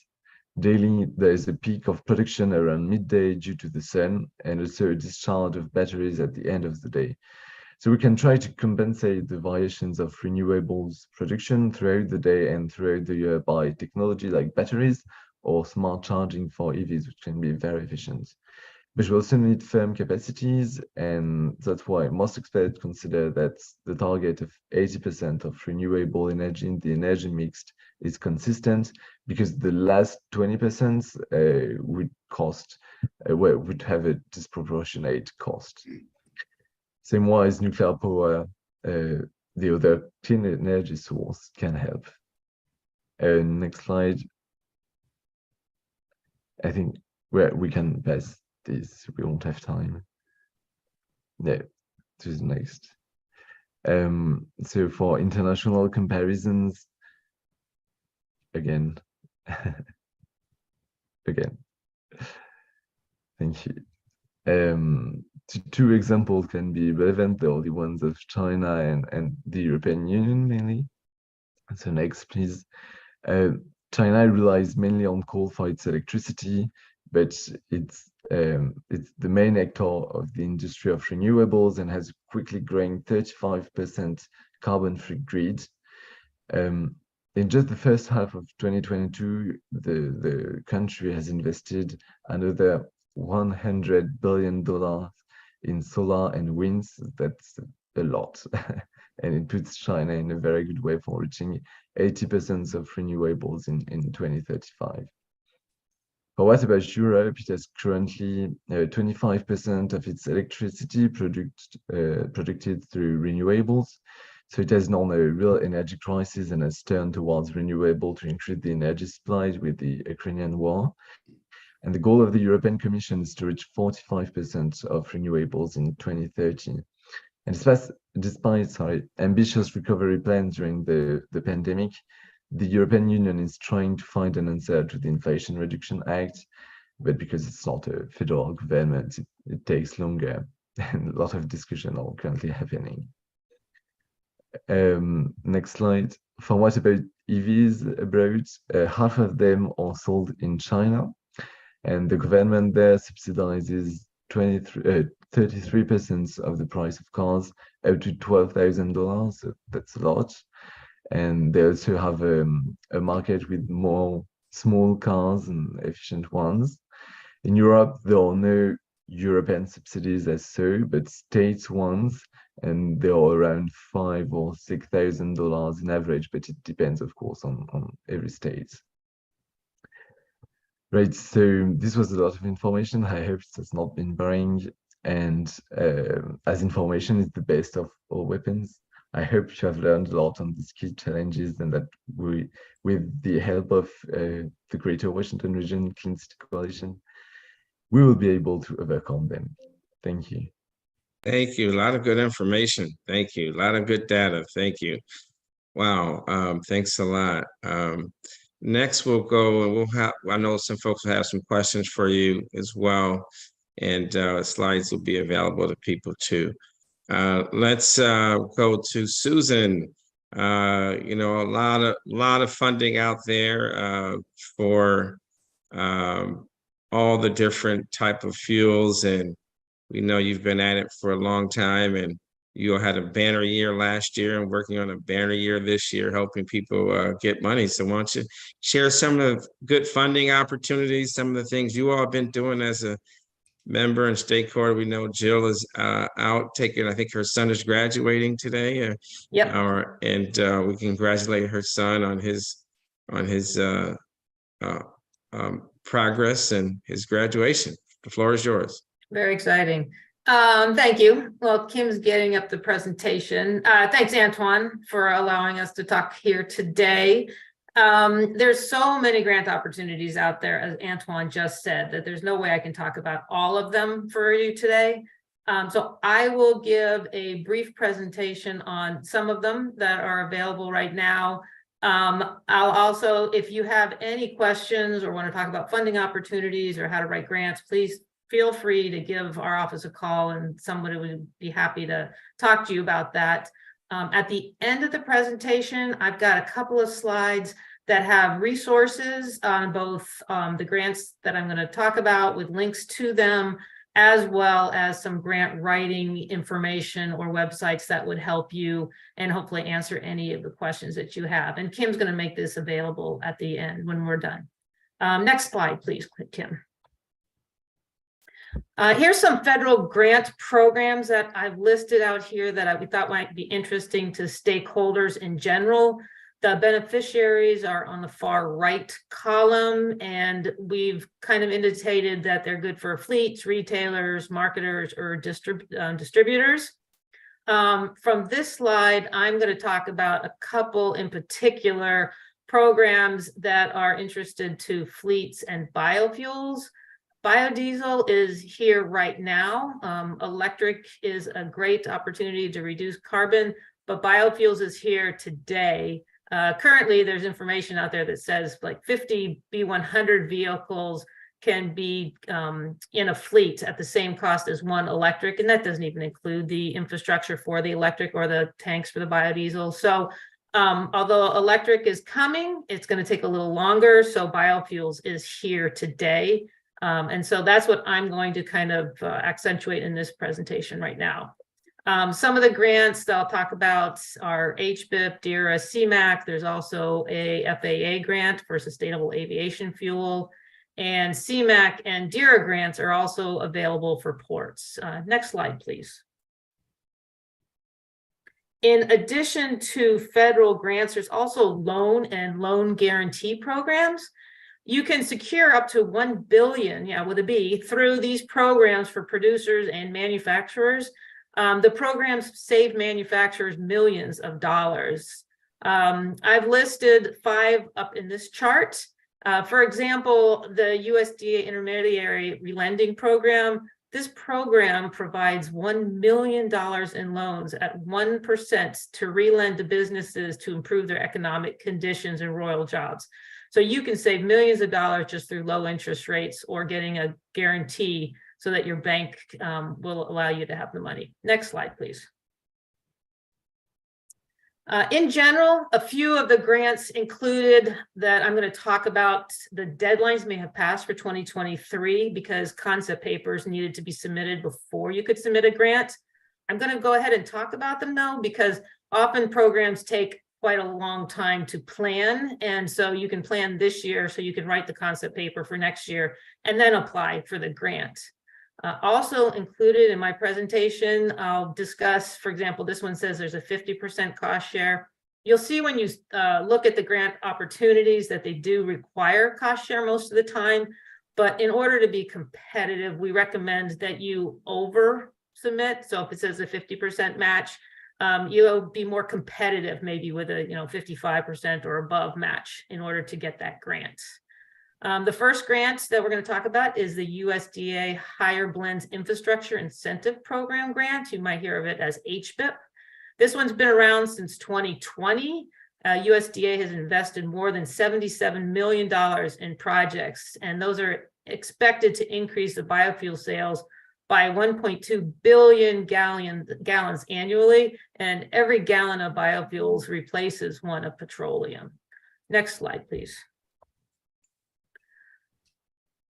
[SPEAKER 4] Daily, there is a peak of production around midday due to the sun, and also a discharge of batteries at the end of the day. So we can try to compensate the variations of renewables production throughout the day and throughout the year by technology like batteries or smart charging for EVs, which can be very efficient. But we also need firm capacities, and that's why most experts consider that the target of 80% of renewable energy in the energy mix is consistent, because the last 20% would have a disproportionate cost. Same way as nuclear power, the other clean energy source can help. Next slide. I think we can pass this, we won't have time. Yeah, to the next. So for international comparisons, again, thank you. Two examples can be relevant, the only ones of China and the European Union mainly. So next, please. China relies mainly on coal-fired electricity, but it's the main actor of the industry of renewables and has quickly growing 35% carbon-free grid. In just the first half of 2022, the country has invested another $100 billion in solar and wind. That's a lot. And it puts China in a very good way for reaching 80% of renewables in 2035. But what about Europe? It has currently 25% of its electricity produced through renewables. So it has known a real energy crisis and has turned towards renewable to increase the energy supply with the Ukrainian war. And the goal of the European Commission is to reach 45% of renewables in 2030. And despite ambitious recovery plans during the pandemic, the European Union is trying to find an answer to the Inflation Reduction Act, but because it's not a federal government, it takes longer, and a lot of discussion are currently happening. Next slide. For what about EVs abroad? Half of them are sold in China, and the government there subsidizes 33% of the price of cars up to $12,000. So that's a lot. And they also have a market with more small cars and efficient ones. In Europe, there are no European subsidies as so, but state ones, and they are around $5,000 or $6,000 in average, but it depends, of course, on every state. Right, so this was a lot of information. I hope it has not been boring. And as information is the best of all weapons, I hope you have learned a lot on these key challenges, and that we, with the help of the Greater Washington Region Clean City Coalition, we will be able to overcome them. Thank you.
[SPEAKER 1] Thank you. A lot of good information. Thank you. A lot of good data. Thank you. Wow. Thanks a lot. Next, we'll go and I know some folks will have some questions for you as well, and slides will be available to people too. Let's go to Susan. You know, a lot of funding out there for all the different type of fuels, and we know you've been at it for a long time, and you had a banner year last year and working on a banner year this year, helping people get money. So why don't you share some of the good funding opportunities, some of the things you all have been doing as a member and state court. We know Jill is out taking, I think her son is graduating today.
[SPEAKER 5] Yep.
[SPEAKER 1] And we congratulate her son on his progress and his graduation. The floor is yours.
[SPEAKER 5] Very exciting. Thank you. Well, Kim's getting up the presentation. Thanks, Antoine, for allowing us to talk here today. There's so many grant opportunities out there, as Antoine just said, that there's no way I can talk about all of them for you today. So I will give a brief presentation on some of them that are available right now. I'll also, if you have any questions or want to talk about funding opportunities or how to write grants, please feel free to give our office a call and somebody would be happy to talk to you about that. At the end of the presentation, I've got a couple of slides that have resources on both the grants that I'm going to talk about with links to them, as well as some grant writing information or websites that would help you and hopefully answer any of the questions that you have. And Kim's going to make this available at the end when we're done. Next slide, please, Kim. Here's some federal grant programs that I've listed out here that we thought might be interesting to stakeholders in general. The beneficiaries are on the far right column, and we've kind of indicated that they're good for fleets, retailers, marketers, or distributors. From this slide, I'm going to talk about a couple in particular programs that are interested to fleets and biofuels. Biodiesel is here right now. Electric is a great opportunity to reduce carbon, but biofuels is here today. Currently, there's information out there that says like 50 B100 vehicles can be in a fleet at the same cost as one electric, and that doesn't even include the infrastructure for the electric or the tanks for the biodiesel. So although electric is coming, it's going to take a little longer. So biofuels is here today. And so that's what I'm going to kind of accentuate in this presentation right now. Some of the grants that I'll talk about are HBIP, DERA, CMAQ. There's also a FAA grant for sustainable aviation fuel. And CMAQ and DERA grants are also available for ports. Next slide, please. In addition to federal grants, there's also loan and loan guarantee programs. You can secure up to 1 billion, yeah, with a B, through these programs for producers and manufacturers. The programs save manufacturers millions of dollars. I've listed 5 up in this chart. For example, the USDA Intermediary Relending Program. This program provides $1 million in loans at 1% to relend to businesses to improve their economic conditions and rural jobs. So you can save millions of dollars just through low interest rates or getting a guarantee so that your bank will allow you to have the money. Next slide, please. In general, a few of the grants included that I'm going to talk about, the deadlines may have passed for 2023 because concept papers needed to be submitted before you could submit a grant. I'm going to go ahead and talk about them now because often programs take quite a long time to plan. And so you can plan this year so you can write the concept paper for next year and then apply for the grant. Also included in my presentation, I'll discuss, for example, this one says there's a 50% cost share. You'll see when you look at the grant opportunities that they do require cost share most of the time. But in order to be competitive, we recommend that you over submit. So if it says a 50% match, you'll be more competitive maybe with a 55% or above match in order to get that grant. The first grant that we're going to talk about is the USDA Higher Blends Infrastructure Incentive Program grant. You might hear of it as HBIP. This one's been around since 2020. USDA has invested more than $77 million in projects, and those are expected to increase the biofuel sales by 1.2 billion gallons annually, and every gallon of biofuels replaces one of petroleum. Next slide, please.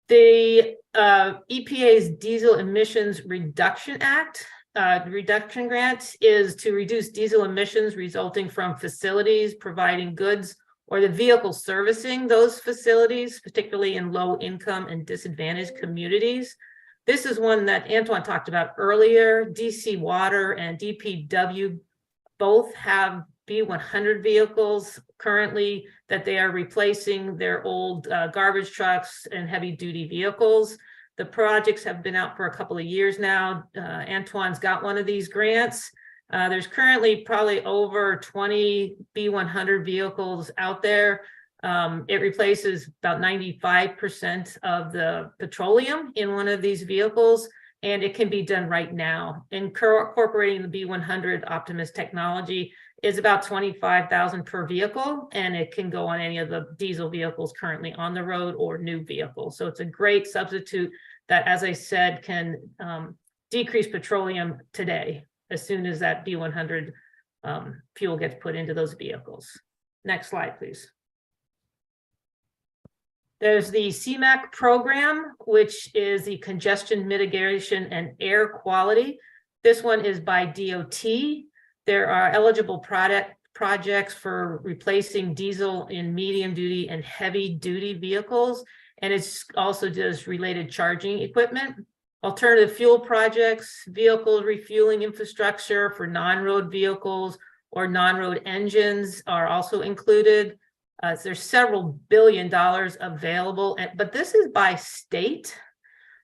[SPEAKER 5] The EPA's Diesel Emissions Reduction Act, reduction grant, is to reduce diesel emissions resulting from facilities providing goods or the vehicle servicing those facilities, particularly in low income and disadvantaged communities. This is one that Antoine talked about earlier. DC Water and DPW both have B100 vehicles currently that they are replacing their old garbage trucks and heavy duty vehicles. The projects have been out for a couple of years now. Antoine's got one of these grants. There's currently probably over 20 B100 vehicles out there. It replaces about 95% of the petroleum in one of these vehicles, and it can be done right now. Incorporating the B100 Optimus technology is about $25,000 per vehicle, and it can go on any of the diesel vehicles currently on the road or new vehicles. So it's a great substitute that, as I said, can decrease petroleum today as soon as that B100 fuel gets put into those vehicles. Next slide, please. There's the CMAQ program, which is the Congestion Mitigation and Air Quality. This one is by DOT. There are eligible projects for replacing diesel in medium duty and heavy duty vehicles. And it's also does related charging equipment. Alternative fuel projects, vehicle refueling infrastructure for non-road vehicles or non-road engines are also included. There's several $1 billion available, but this is by state.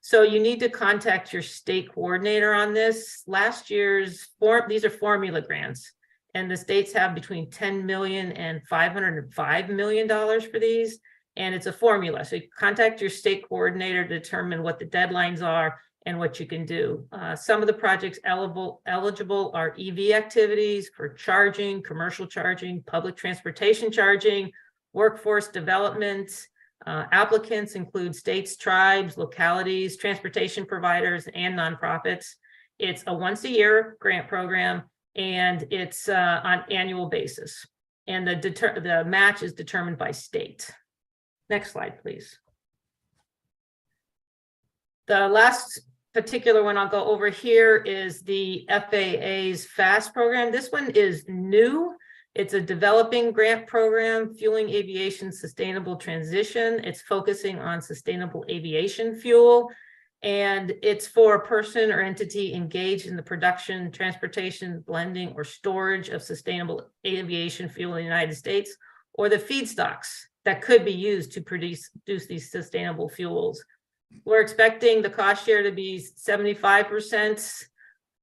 [SPEAKER 5] So you need to contact your state coordinator on this. Last year's these are formula grants, and the states have between $10 million and $505 million for these. And it's a formula. So you contact your state coordinator to determine what the deadlines are and what you can do. Some of the projects eligible are EV activities for charging, commercial charging, public transportation charging, workforce development. Applicants include states, tribes, localities, transportation providers, and nonprofits. It's a once-a-year grant program, and it's on annual basis. And the match is determined by state. Next slide, please. The last particular one I'll go over here is the FAA's FAST program. This one is new. It's a developing grant program, Fueling Aviation Sustainable Transition. It's focusing on sustainable aviation fuel, and it's for a person or entity engaged in the production, transportation, blending, or storage of sustainable aviation fuel in the United States, or the feedstocks that could be used to produce these sustainable fuels. We're expecting the cost share to be 75%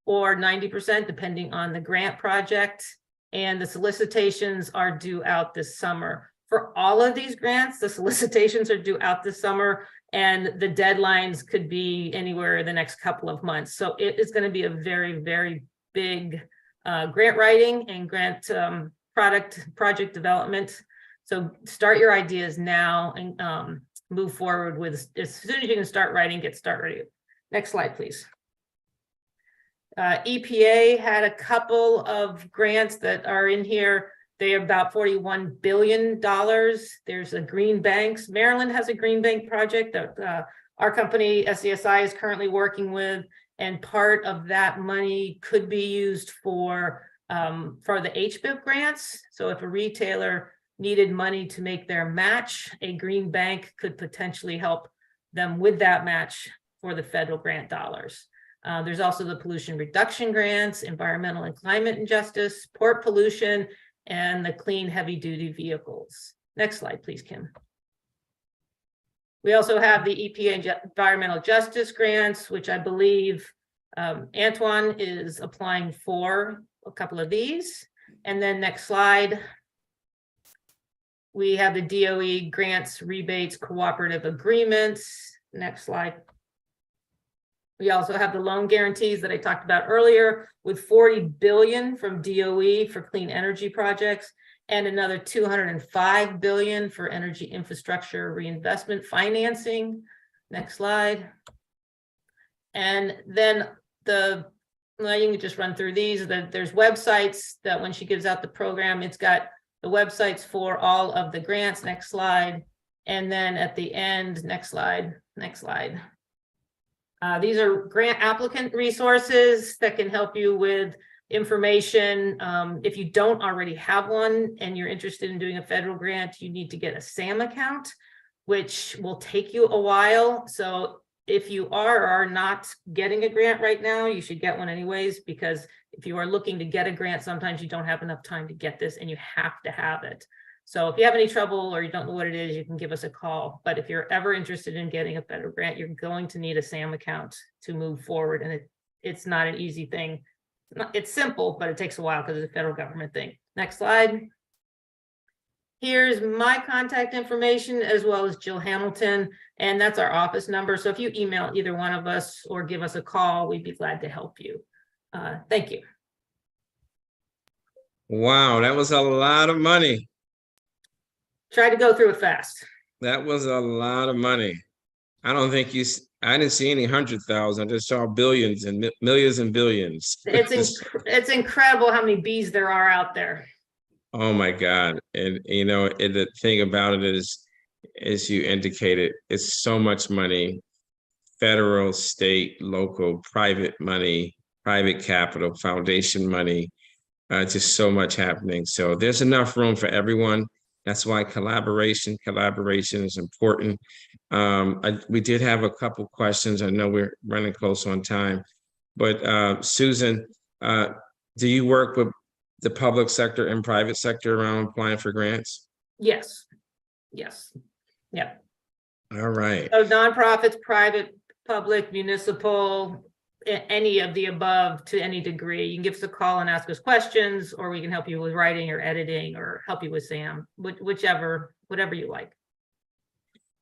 [SPEAKER 5] or 90%, depending on the grant project. And the solicitations are due out this summer. For all of these grants, the solicitations are due out this summer, and the deadlines could be anywhere in the next couple of months. So it is going to be a very, very big grant writing and grant project development. So start your ideas now and move forward with, as soon as you can start writing, get started. Next slide, please. EPA had a couple of grants that are in here. They are about $41 billion. There's a Green Banks. Maryland has a Green Bank project that our company, SCSI, is currently working with. And part of that money could be used for the HBIP grants. So if a retailer needed money to make their match, a Green Bank could potentially help them with that match for the federal grant dollars. There's also the pollution reduction grants, environmental and climate injustice, port pollution, and the clean heavy duty vehicles. Next slide, please, Kim. We also have the EPA environmental justice grants, which I believe Antoine is applying for a couple of these. And then next slide. We have the DOE grants, rebates, cooperative agreements. Next slide. We also have the loan guarantees that I talked about earlier, with $40 billion from DOE for clean energy projects and another $205 billion for energy infrastructure reinvestment financing. Next slide. And then you can just run through these. There's websites that when she gives out the program, it's got the websites for all of the grants. Next slide. And then at the end, next slide. These are grant applicant resources that can help you with information. If you don't already have one and you're interested in doing a federal grant, you need to get a SAM account, which will take you a while. So if you are not getting a grant right now, you should get one anyways, because if you are looking to get a grant, sometimes you don't have enough time to get this and you have to have it. So if you have any trouble or you don't know what it is, you can give us a call. But if you're ever interested in getting a federal grant, you're going to need a SAM account to move forward. And it's not an easy thing. It's simple, but it takes a while because it's a federal government thing. Next slide. Here's my contact information as well as Jill Hamilton, and that's our office number. So if you email either one of us or give us a call, we'd be glad to help you. Thank you.
[SPEAKER 1] Wow, that was a lot of money.
[SPEAKER 5] Try to go through it fast.
[SPEAKER 1] That was a lot of money. I don't think I didn't see any 100,000. I just saw billions and millions and billions.
[SPEAKER 5] It's incredible how many bees there are out there.
[SPEAKER 1] Oh my God. And the thing about it is, as you indicated, it's so much money, federal, state, local, private money, private capital, foundation money, just so much happening. So there's enough room for everyone. That's why collaboration is important. We did have a couple questions. I know we're running close on time, but Susan, do you work with the public sector and private sector around applying for grants?
[SPEAKER 5] Yes. Yes. Yeah.
[SPEAKER 1] All right.
[SPEAKER 5] So nonprofits, private, public, municipal, any of the above to any degree. You can give us a call and ask us questions, or we can help you with writing or editing or help you with SAM, whatever you like.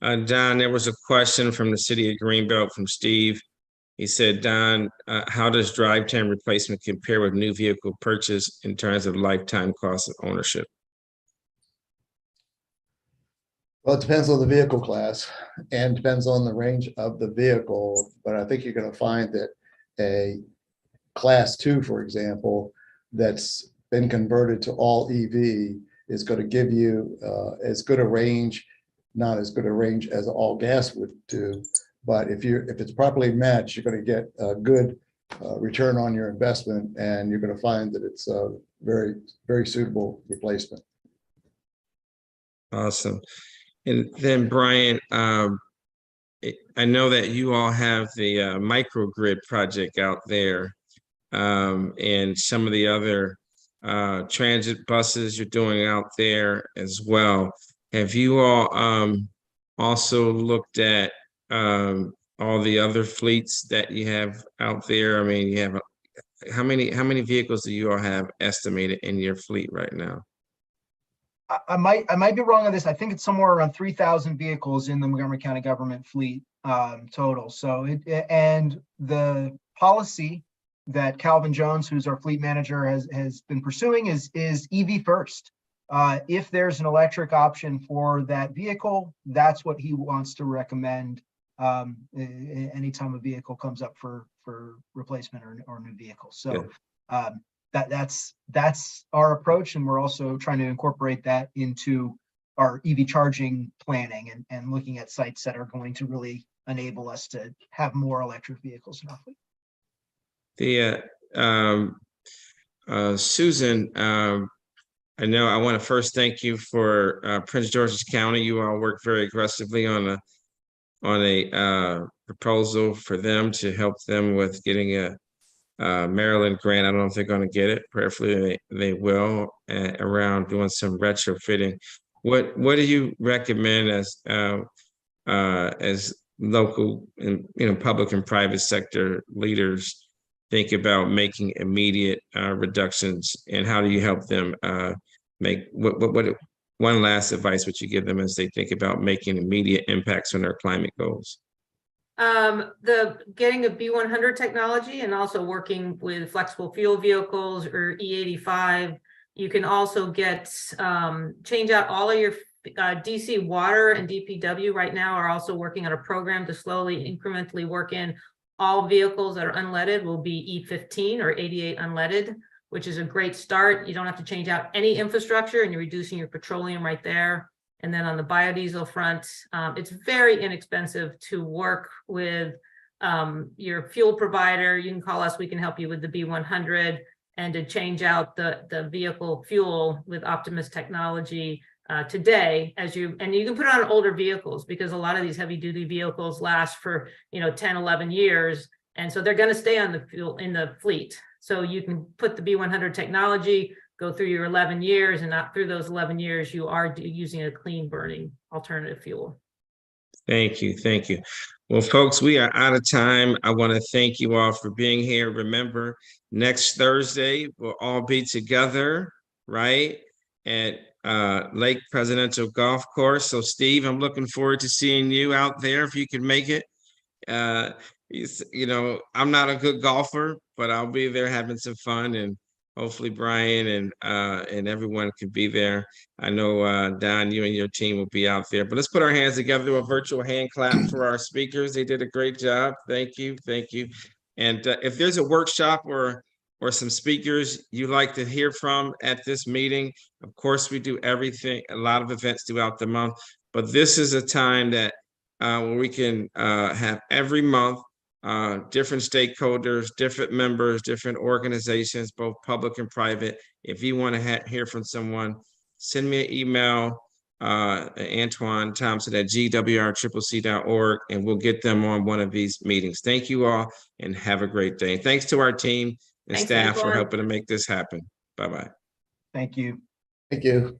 [SPEAKER 1] Don, there was a question from the city of Greenbelt from Steve. He said, Don, how does drive time replacement compare with new vehicle purchase in terms of lifetime cost of ownership?
[SPEAKER 3] Well, it depends on the vehicle class and depends on the range of the vehicle, but I think you're going to find that a class 2, for example, that's been converted to all EV is going to give you as good a range, not as good a range as all gas would do. But if it's properly matched, you're going to get a good return on your investment, and you're going to find that it's a very, very suitable replacement.
[SPEAKER 1] Awesome. And then Brian, I know that you all have the microgrid project out there, and some of the other transit buses you're doing out there as well. Have you all also looked at all the other fleets that you have out there? I mean, you have how many vehicles do you all have estimated in your fleet right now?
[SPEAKER 2] I might be wrong on this. I think it's somewhere around 3,000 vehicles in the Montgomery County government fleet total. So and the policy that Calvin Jones, who's our fleet manager, has been pursuing is EV first. If there's an electric option for that vehicle, that's what he wants to recommend anytime a vehicle comes up for replacement or new vehicle. So yeah. That's our approach, and we're also trying to incorporate that into our EV charging planning and looking at sites that are going to really enable us to have more electric vehicles in our fleet.
[SPEAKER 1] Susan, I know I want to first thank you for Prince George's County. You all worked very aggressively on a proposal for them to help them with getting a Maryland grant. I don't know if they're going to get it. Prayerfully, they will, around doing some retrofitting. What do you recommend as local and public and private sector leaders think about making immediate reductions, and how do you help them make what one last advice would you give them as they think about making immediate impacts on their climate goals?
[SPEAKER 5] Getting a B100 technology and also working with flexible fuel vehicles or E85. You can also change out all of your DC water, and DPW right now are also working on a program to slowly incrementally work in all vehicles that are unleaded will be E15 or 88 unleaded, which is a great start. You don't have to change out any infrastructure, and you're reducing your petroleum right there. And then on the biodiesel front, it's very inexpensive to work with your fuel provider. You can call us, we can help you with the B100, and to change out the vehicle fuel with Optimus technology. today, and you can put it on older vehicles, because a lot of these heavy duty vehicles last for, 10, 11 years. And so they're going to stay on the fuel in the fleet. So you can put the B100 technology, go through your 11 years, and not through those 11 years, you are using a clean burning alternative fuel.
[SPEAKER 1] Thank you. Thank you. Well, folks, we are out of time. I want to thank you all for being here. Remember, next Thursday, we'll all be together, right, at Lake Presidential Golf Course. So, Steve, I'm looking forward to seeing you out there if you can make it. I'm not a good golfer, but I'll be there having some fun, and hopefully Brian and everyone can be there. I know, Don, you and your team will be out there, but let's put our hands together, do a virtual hand clap for our speakers. They did a great job. Thank you. Thank you. And if there's a workshop or some speakers you'd like to hear from at this meeting, of course, we do everything, a lot of events throughout the month, but this is a time that where we can have every month different stakeholders, different members, different organizations, both public and private. If you want to hear from someone, send me an email, Antoine Thompson at GWRCCC.org, and we'll get them on one of these meetings. Thank you all, and have a great day. Thanks to our team and
[SPEAKER 5] Thanks,
[SPEAKER 1] staff for
[SPEAKER 5] Antoine.
[SPEAKER 1] helping to make this happen. Bye-bye.
[SPEAKER 2] Thank you.
[SPEAKER 3] Thank you.